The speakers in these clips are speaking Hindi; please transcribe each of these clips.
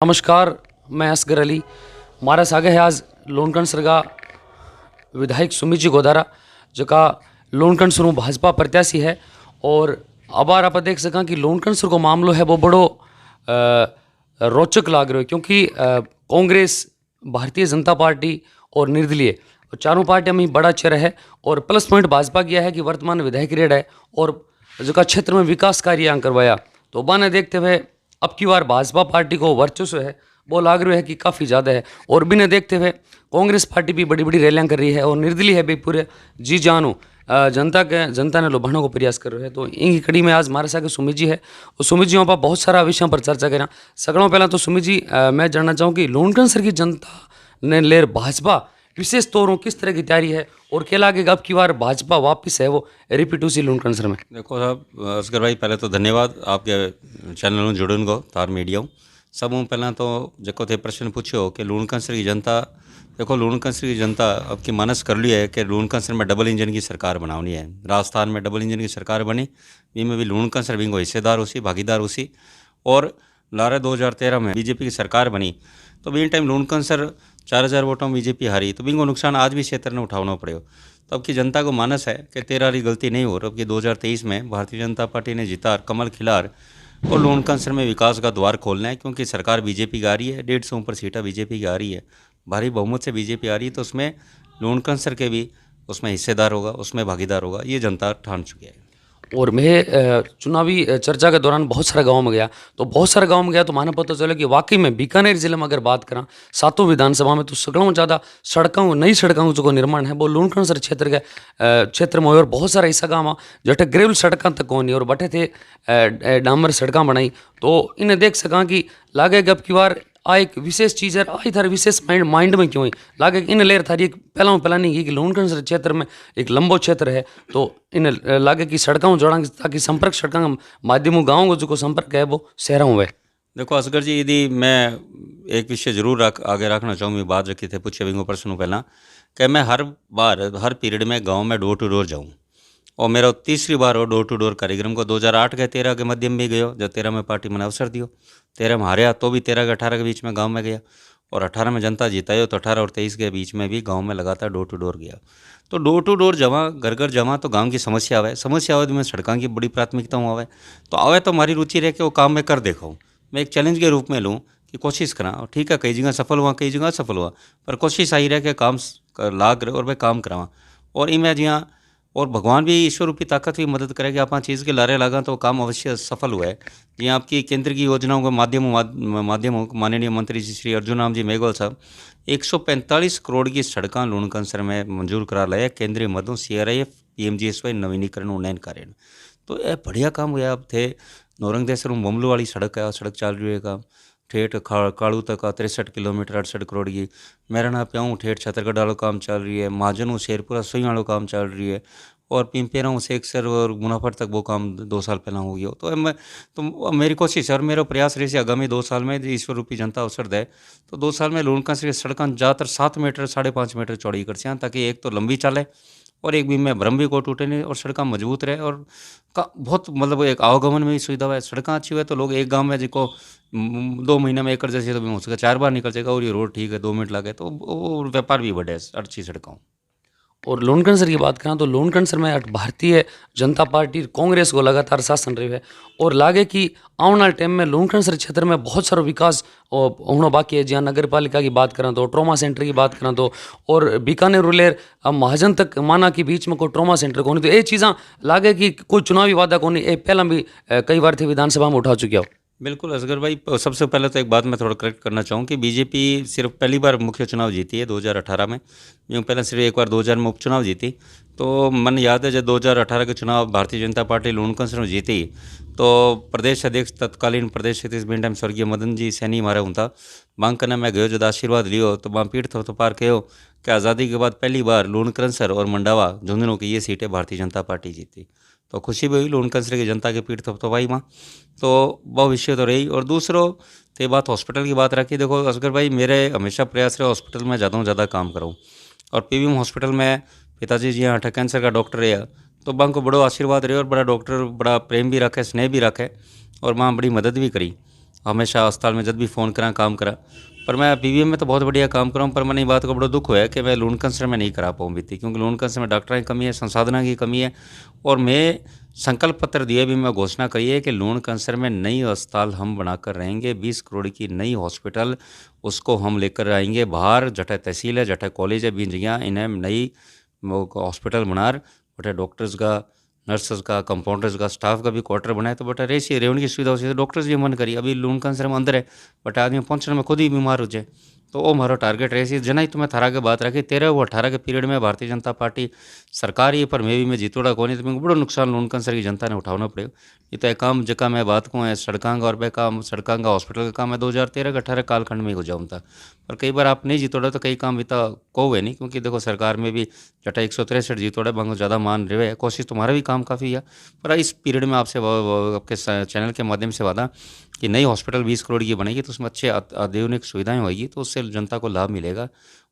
नमस्कार, मैं असगर अली। हमारा सागे है आज लोनकण सरगा विधायक सुमित जी गोदारा जका लोनकण सर भाजपा प्रत्याशी है। और अबार आप देख सका कि लोनकण सर को मामलो है वो बड़ो रोचक लाग रहा है, क्योंकि कांग्रेस, भारतीय जनता पार्टी और निर्दलीय चारों पार्टियां में बड़ा चेहरा है। और प्लस पॉइंट भाजपा किया है कि वर्तमान विधायक रेड है और जका क्षेत्र में विकास कार्य करवाया। तो बाने देखते हुए अब की बार भाजपा पार्टी को वर्चस्व है वो लाग रहा है कि काफ़ी ज़्यादा है। और बिना देखते हुए कांग्रेस पार्टी भी बड़ी बड़ी रैलियां कर रही है और निर्दलीय है भी पूरे जी जानू जनता ने लुभाने को प्रयास कर रहे हैं। तो इन कड़ी में आज हमारे साथ सुमित जी है और सुमित जी वहाँ पर बहुत सारा विषयों पर चर्चा करें। सगलों पहला तो सुमित जी मैं जानना चाहूँ कि लोनकण सर की जनता ने लेर भाजपा विशेष तौर किस तरह की तैयारी है और क्या लागेगा अब की बार भाजपा वापस है वो रिपीट उसी लोनकण सर में। देखो साहब, असगर भाई पहले तो धन्यवाद आपके चैनल में जुड़न को तार मीडिया सब पहला तो जो थे प्रश्न पूछो कि लूणकण सर की जनता। देखो लूणकण सर की जनता अब की मानस कर ली है कि लूणकण सर में डबल इंजन की सरकार बनानी है। राजस्थान में डबल इंजन की सरकार बनी, में भी लूणकण सर भी हिस्सेदार उसी भागीदार उसी। और लारे 2013 में बीजेपी की सरकार बनी तो बीन टाइम लूणकण सर 4000 वोटों में बीजेपी हारी, तो बिंगो नुकसान आज भी क्षेत्र ने उठाना पड़े। तो अब की जनता को मानस है कि तेरा री गलती नहीं हो। अब की 2023 में भारतीय जनता पार्टी ने जितार कमल खिलार और लोनकण सर में विकास का द्वार खोलना है, क्योंकि सरकार बीजेपी की आ रही है, 150 ऊपर सीटा बीजेपी की आ रही है, भारी बहुमत से बीजेपी आ रही है। तो उसमें लोनकण सर के भी उसमें हिस्सेदार होगा, उसमें भागीदार होगा, ये जनता ठान चुकी है। और मैं चुनावी चर्चा के दौरान बहुत सारे गाँव में गया, तो बहुत सारे गाँव में गया तो माने पता चला कि वाकई में बीकानेर जिले में अगर बात करा सातों विधानसभा में तो सगलों ज़्यादा सड़कों नई सड़कों जो निर्माण है वो लूणकण सर क्षेत्र के क्षेत्र में। और बहुत सारा ऐसा गाँव जटे ग्रेवल सड़कों तक होनी और बटे थे डामर सड़कें बनाई। तो इन्हें देख सका कि लागे अब की बार आ एक विशेष चीज़ है, आई थार विशेष माइंड में क्यों ही लागे इन लेर थारी एक पहला प्लानिंग की कि लोनकण सर क्षेत्र में एक लंबो क्षेत्र है तो इन लागे कि सड़कों जोड़ा ताकि संपर्क सड़कों माध्यमों गाँव को जो संपर्क है वो शहरों में। देखो असगर जी, यदि मैं एक विषय जरूर आगे रखना चाहूँ, बात रखी थे पूछे विंगो प्रश्न पहला कि मैं हर बार हर पीरियड में गाँव में डोर टू डोर जाऊँ। और मेरा तीसरी बार हो डोर टू डोर कार्यक्रम को 2008 के 13 के मध्यम में गयो, जब 13 में पार्टी मैंने अवसर दियो, 13 में हारे तो भी 13 के 18 के बीच में गांव में गया और 18 में जनता जितायो तो 18 और 23 के बीच में भी गांव में लगातार डोर टू डोर गया। तो डोर टू डोर जमा घर घर जमा तो गांव की समस्या आवे तो मैं सड़कों की बड़ी प्राथमिकता आवे तो हमारी रुचि रहे कि वो काम में कर देखो, मैं एक चैलेंज के रूप में लूँ कि कोशिश करा। और ठीक है, कई जगह सफल हुआ कई जगह असफल हुआ, पर कोशिश आई रहे कि काम लाग रहे और मैं काम करावा। और इमें जियाँ और भगवान भी ईश्वर रूपी ताकत भी मदद करेगी, आप चीज़ के लारे लगा तो काम अवश्य सफल हुआ है। जी आपकी केंद्र की योजनाओं के माध्यमों माननीय मंत्री जी श्री अर्जुन राम जी मेघवाल साहब 145 करोड़ की सड़कें लूणकण सर में मंजूर करा लाया केंद्रीय मदों CRIF PMGSY नवीनीकरण उन्नयन कार्य। तो यह बढ़िया काम हुआ। अब थे नौरंग देसर बमलू वाली सड़क है, सड़क चल रही है काम ठेठ काड़ू तक 63 किलोमीटर 68 करोड़ की। मैरना प्याऊँ ठेठ छतरगढ़ वालों काम चल रही है, महाजनों शेरपुरा सुई वालों काम चल रही है और पिंपेराऊँ सेक्सर और मुनाफर तक वो काम 2 साल पहला हो गया। तो मेरी कोशिश और मेरा प्रयास रहे आगामी 2 साल में ईश्वर रूपी जनता अवसर दे तो 2 साल में लूणकण सर सड़क ज़्यादातर 7 मीटर 5.5 मीटर चौड़ी कर सकें, ताकि एक तो लंबी चले और एक भी में भ्रम भी को टूटे नहीं और सड़क मजबूत रहे और का बहुत मतलब एक आवागमन में भी सुविधा है। सड़क अच्छी हुए तो लोग एक गांव में जिसको 2 महीने में एकड़ जैसे तो भी हो सके 4 बार निकल जाएगा और ये रोड ठीक है 2 मिनट लगे तो वो व्यापार भी बढ़े अच्छी सड़कों। और लोनकण सर की बात करें तो लोनकण सर में भारतीय जनता पार्टी कांग्रेस को लगातार शासन रहे है और लागे कि आने वाले टाइम में लोनकण सर क्षेत्र में बहुत सारा विकास होना बाकी है। जहाँ नगर पालिका की बात करें तो ट्रॉमा सेंटर की बात करें तो और बीकानेर रुलेर महाजन तक माना के बीच में कोई ट्रॉमा सेंटर को नहीं, तो ये चीज़ा लागे कि कोई चुनावी वादा को नहीं, ये पहला भी कई बार थे विधानसभा में उठा चुके हो। बिल्कुल असगर भाई, सबसे पहले तो एक बात मैं थोड़ा करेक्ट करना चाहूँ कि बीजेपी सिर्फ पहली बार मुख्य चुनाव जीती है 2018 में, यूँ पहले सिर्फ एक बार 2000 में उपचुनाव जीती। तो मन याद है जब 2018 के चुनाव भारतीय जनता पार्टी लूणकण सर में जीती तो प्रदेश अध्यक्ष तत्कालीन प्रदेश अध्यक्ष बिन टाइम स्वर्गीय मदन जी सैनी हमारे हूँ था मांग करने में गयो, जब आशीर्वाद लियो तो वहाँ पीठ थो तो पार कहो कि आज़ादी के बाद पहली बार लूणकण सर और मंडावा झुंझुनू की ये सीटें भारतीय जनता पार्टी जीती। तो खुशी भी हुई लूणकण सर की जनता के पीठ थपथपाई माँ, तो वह विषय तो रही। और दूसरों तो बात हॉस्पिटल की बात रखी। देखो असगर भाई, मेरे हमेशा प्रयास रहे हॉस्पिटल में ज़्यादा काम करूँ और PVM हॉस्पिटल में पिताजी जी यहाँ कैंसर का डॉक्टर है तो को बड़ो आशीर्वाद रहे और बड़ा डॉक्टर बड़ा प्रेम भी रखे स्नेह भी रखे और माँ बड़ी मदद भी करी। हमेशा अस्पताल में जब भी फ़ोन करा काम करा, पर मैं पीवीएम में तो बहुत बढ़िया काम कर रहा हूँ। पर मैंने बात का बड़ा दुख हुआ है कि मैं लूण कैंसर में नहीं करा पाऊँ बीती, क्योंकि लूण कैंसर में डॉक्टरों की कमी है, संसाधनों की कमी है। और मैं संकल्प पत्र दिए भी, मैं घोषणा करी है कि लूण कैंसर में नई अस्पताल हम बनाकर रहेंगे। 20 करोड़ की नई हॉस्पिटल उसको हम लेकर आएंगे बाहर, जटा तहसील है, जटा कॉलेज है, बीन जगह इन्हें नई हॉस्पिटल बनार बटे डॉक्टर्स का, नर्सेस का, कंपाउंडर्स का, स्टाफ का भी क्वार्टर बनाए तो बटा रेसी रेवण की सुविधा हो, डॉक्टर्स भी मन करी। अभी लूण कैंसर में अंदर है, बट आदमी पहुंचने में खुद ही बीमार हो जाए, तो वो हमारा टारगेट रहे। जना ही तुम्हें थारा के बात रखी 13 व 18 के पीरियड में भारतीय जनता पार्टी सरकार ही, पर मैं जीतोड़ा को नहीं, तो मैं बड़ो नुकसान लूण कैंसर की जनता ने उठाना पड़ेगा। ये तो एक काम जका मैं बात कहूँ सड़कों का और बे काम सड़कों का हॉस्पिटल का काम है 2013 का 18 कालखंड में हो जाऊँ था। पर कई बार आप नहीं जीतोड़ा तो कई काम इतना को है नहीं, क्योंकि देखो सरकार में भी जटा 163 जीतोड़ा बहुत ज़्यादा मान रहे है, कोशिश तुम्हारा भी काम काफ़ी है। पर इस पीरियड में आपसे आपके चैनल के माध्यम से वादा कि नई हॉस्पिटल 20 करोड़ की बनेगी, तो उसमें अच्छे आधुनिक सुविधाएं होगी, तो उससे जनता को लाभ मिलेगा।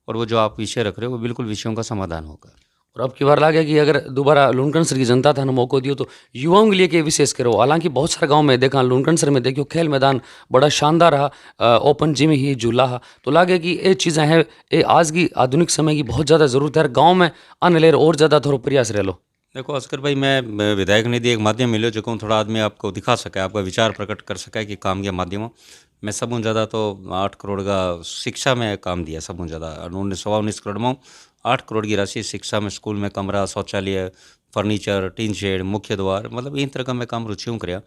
और वो जो आप विषय रख रहे हो वो बिल्कुल विषयों का समाधान होगा। और अब की बार लगे कि अगर दोबारा लूण कैंसर की जनता था मौका दियो तो युवाओं के लिए के विशेष करो। हालांकि बहुत सारे गांव में देखा लूण कैंसर में देखियो खेल मैदान बड़ा शानदार रहा, ओपन जिम ही झूला हा, तो लगे कि ये चीज़ें हैं, ये आज की आधुनिक समय की बहुत ज़्यादा ज़रूरत है। गाँव में आने ले और ज़्यादा थोड़ा प्रयास रह लो। देखो अस्कर भाई, मैं विधायक निधि एक माध्यम मिलो जो थोड़ा आदमी आपको दिखा सके, आपका विचार प्रकट कर सके कि काम के माध्यमों मैं सबून ज़्यादा तो 8 करोड़ का शिक्षा में काम दिया। सबून ज़्यादा 19 करोड़ में 8 करोड़ की राशि शिक्षा में, स्कूल में कमरा, शौचालय, फर्नीचर, टीन शेड, मुख्य द्वार, मतलब इन तरह का मैं काम रुचियों कराया।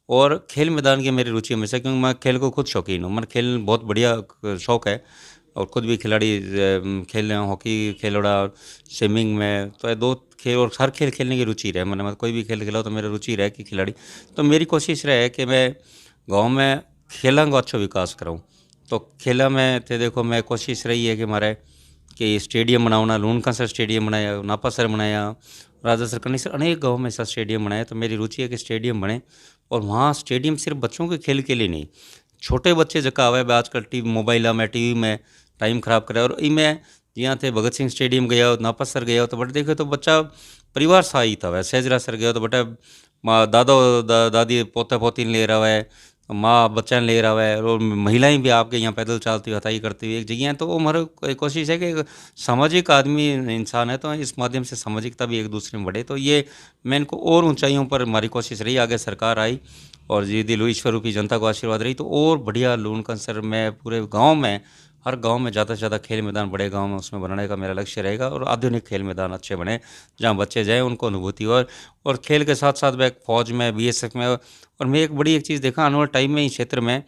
और खेल मैदान की मेरी रुचि हमेशा, क्योंकि मैं खेल को खुद शौकीन हूँ, मैं खेल बहुत बढ़िया शौक है और खुद भी खिलाड़ी खेल रहे हैं, हॉकी खेलोड़ा, स्विमिंग में, तो ये 2 खेल और हर खेल खेलने की रुचि रहे। मैंने कोई भी खेल खेला तो मेरा रुचि रहे कि खिलाड़ी, तो मेरी कोशिश रहे कि मैं गांव में खेलों का अच्छा विकास कराऊं। तो खेला में थे देखो मैं कोशिश रही है कि हमारे कि स्टेडियम बनाना, लूण कैंसर स्टेडियम बनाया, नापासर बनाया, राजा सरकनी सर, अनेक गाँव में ऐसा स्टेडियम बनाया। तो मेरी रुचि है कि स्टेडियम बने, और वहाँ स्टेडियम सिर्फ बच्चों के खेल के लिए नहीं, छोटे बच्चे जका आवे आजकल टीवी मोबाइल में टीवी में टाइम खराब करे। और इमें जियाँ थे भगत सिंह स्टेडियम गया हो, नापासर गया हो, तो बट देखे तो बच्चा परिवार सा ही था। वह सहजरा सर गया हो तो बटा माँ दादी पोता पोती ले रहा है, माँ बच्चा ले रहा है, और महिलाएं भी आपके यहाँ पैदल चलती हुई हथाई करती हुई एक जगह है। तो वो हमारी कोशिश है कि सामाजिक आदमी इंसान है, तो इस माध्यम से सामाजिकता भी एक दूसरे में बढ़े। तो ये मैं इनको और ऊंचाइयों पर हमारी कोशिश रही, आगे सरकार आई और जी दिलो ईश्वर रूपी जनता को आशीर्वाद रही, तो और बढ़िया लूण कैंसर में पूरे गाँव में, हर गांव में ज़्यादा से ज़्यादा खेल मैदान, बड़े गांव में उसमें बनाने का मेरा लक्ष्य रहेगा। और आधुनिक खेल मैदान अच्छे बने जहां बच्चे जाएं, उनको अनुभूति हो। और खेल के साथ साथ मैं फौज में, बीएसएफ में, और मैं एक बड़ी एक चीज़ देखा आने वाले टाइम में इस क्षेत्र में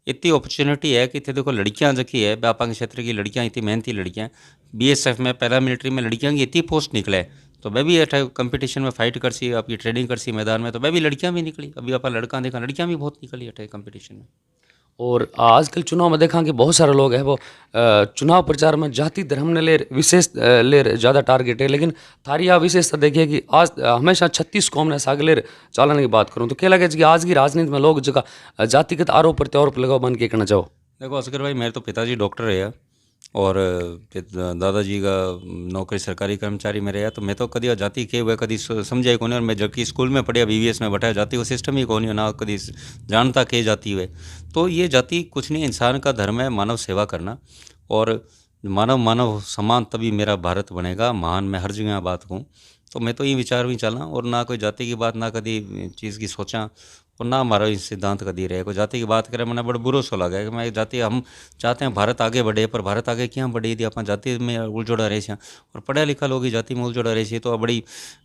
इतनी अपॉर्चुनिटी है कि थे देखो लड़कियां जकी है व्यापक क्षेत्र की लड़कियां, इतनी मेहनती लड़कियां, बीएसएफ में, पैरामिलिट्री में लड़कियां की इतनी पोस्ट निकले, तो वह भी कंपटीशन में फाइट कर सी, आपकी ट्रेनिंग कर सी मैदान में, तो वह भी लड़कियां भी निकली। अभी आप लड़का देखा, लड़कियां भी बहुत निकली अठे कंपटीशन में। और आजकल चुनाव में देखा कि बहुत सारे लोग हैं वो चुनाव प्रचार में जाति धर्म ने ले विशेष ले ज़्यादा टारगेट है, लेकिन थारी यह विशेषता देखिए कि आज हमेशा 36 कौम ने सागलेर चालन की बात करूँ तो क्या लगे कि आज की राजनीति में लोग जगह जातिगत आरोप प्रत्यारोप लगाओ बन के कहना चाहो। देखो असगर भाई, मेरे तो पिताजी डॉक्टर है और दादाजी का नौकरी सरकारी कर्मचारी में रहा, तो मैं तो कभी जाति के हुए कभी समझाई को नहीं। और मैं जबकि स्कूल में पढ़िया बीवीएस में बैठा, जाति को सिस्टम ही कौन ना कभी जानता के जाति हुए। तो ये जाति कुछ नहीं, इंसान का धर्म है मानव सेवा करना, और मानव मानव समान, तभी मेरा भारत बनेगा महान। मैं हर जगह बात कहूँ तो मैं तो ये विचार भी चला, और ना कोई जाति की बात ना कभी चीज़ की सोचा, और ना हमारा इस सिद्धांत कदी रहे। कोई जाति की बात करे मैंने बड़ा बुरा सो लगा कि मैं जाति, हम चाहते हैं भारत आगे बढ़े, पर भारत आगे क्या बढ़े यदि आप जाति में उलझोड़ा रहे हैं, और पढ़ा लिखा लोग ही जाति में उलझोड़ा रहे, तो बड़ी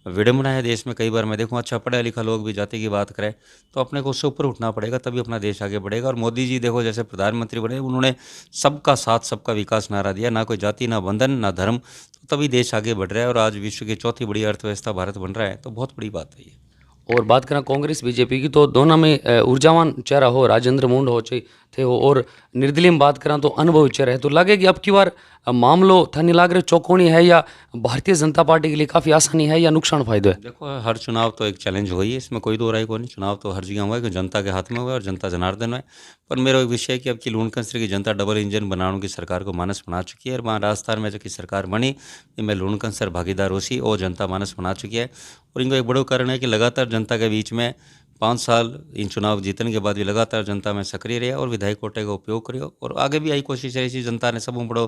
विडम्बना है देश में। कई बार मैं देखूँ अच्छा पढ़ा लिखा लोग भी जाति की बात करें, तो अपने को उससे ऊपर उठना पड़ेगा, तभी अपना देश आगे बढ़ेगा। और मोदी जी देखो जैसे प्रधानमंत्री बने, उन्होंने सबका साथ सबका विकास नारा दिया, ना कोई जाति, ना बंधन, ना धर्म, तो तभी देश आगे बढ़ रहा है। और आज विश्व की चौथी बड़ी अर्थव्यवस्था भारत बन रहा है, तो बहुत बड़ी बात है ये। और बात करें कांग्रेस बीजेपी की तो दोनों में ऊर्जावान चेहरा हो, राजेंद्र मुंड हो चाहिए थे हो, और निर्दलीय में बात करें तो अनुभवी चेहरा है। तो लगे कि अब की बार मामलो था नहीं लाग रहे चौकोनी है, या भारतीय जनता पार्टी के लिए काफ़ी आसानी है या नुकसान फायदा है। देखो हर चुनाव तो एक चैलेंज हुई है, इसमें कोई दो राय को नहीं। चुनाव तो हर जगह हुआ है कि जनता के हाथ में हुआ है और जनता जनार्दन है। पर मेरा एक विषय है कि अब की लूण कैंसर की जनता डबल इंजन बनाने की सरकार को मानस बना चुकी है। और वहाँ राजस्थान में जो की सरकार बनी, इनमें लूण कैंसर भागीदार होसी और जनता मानस बना चुकी है। और इनको एक बड़ा कारण है कि लगातार जनता के बीच में 5 साल इन चुनाव जीतने के बाद भी लगातार जनता में सक्रिय रहा और विधायक कोटे का उपयोग करियो और आगे भी आई कोशिश रही थी। जनता ने सब बड़ो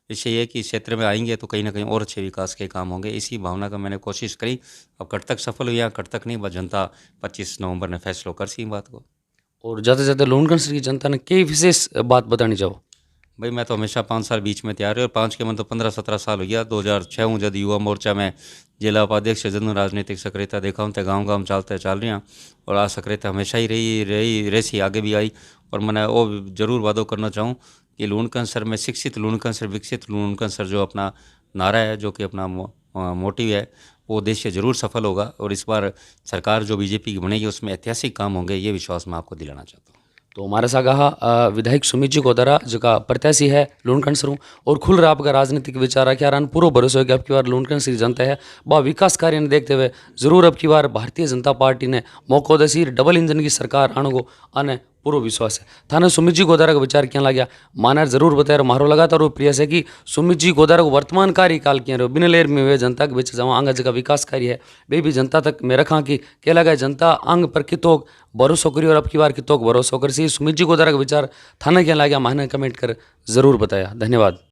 विषय ये कि क्षेत्र में आएंगे तो कहीं ना कहीं और अच्छे विकास के काम होंगे, इसी भावना का मैंने कोशिश करी। अब कट तक सफल हुई या कट तक नहीं, बस जनता 25 नवंबर ने फैसलो कर सी बात को। और ज़्यादा से ज़्यादा लूणकरण की जनता ने कई विशेष बात बतानी चाहो? भाई मैं तो हमेशा 5 साल बीच में तैयार है और 5 के मन तो 15-17 साल हो गया। 2006 हूँ जब युवा मोर्चा में जिला उपाध्यक्ष जन राजनीतिक सक्रियता देखा हूँ तो गाँव चलते चल रही हैं और आ सक्रियता हमेशा ही रही आगे भी आई। और मैंने वो जरूर वादो करना चाहूँ कि लूणकरण सर में शिक्षित लूणकरण सर विकसित लूणकरण सर जो अपना नारा है, जो कि अपना मोटिव है, वो उद्देश्य जरूर सफल होगा और इस बार सरकार जो बीजेपी की बनेगी उसमें ऐतिहासिक काम होंगे, ये विश्वास मैं आपको दिलाना चाहता हूँ। तो हमारे साथ कहा विधायक सुमित जी गोदारा जो का प्रत्याशी है लूणकरण सर और खुल रहा आपका राजनीतिक विचार क्या रहा पूरा भरोसा है कि अब की बार लूणकरण से जनता है वह विकास कार्य ने देखते हुए जरूर अब की बार भारतीय जनता पार्टी ने मौको दसी डबल इंजन की सरकार आणगो अने पूरो विश्वास है। थाने सुमित जी गोदारा का विचार क्या लगा माना जरूर बताया। मारो लगातार वो प्रयास है कि सुमित जी गोदारा को वर्तमान कार्यकाल क्या रहो बिना लेर में वे जनता के बीच जाऊँ आंगा जगह विकास कार्य है वे भी जनता तक मैं रखा कि क्या लगा जनता अंग पर कितोक भरोसा करी और अब की बार कितोक भरोसा कर सी। सुमित जी गोदारा का विचार थाना क्या लगा माने कमेंट कर जरूर बताया। धन्यवाद।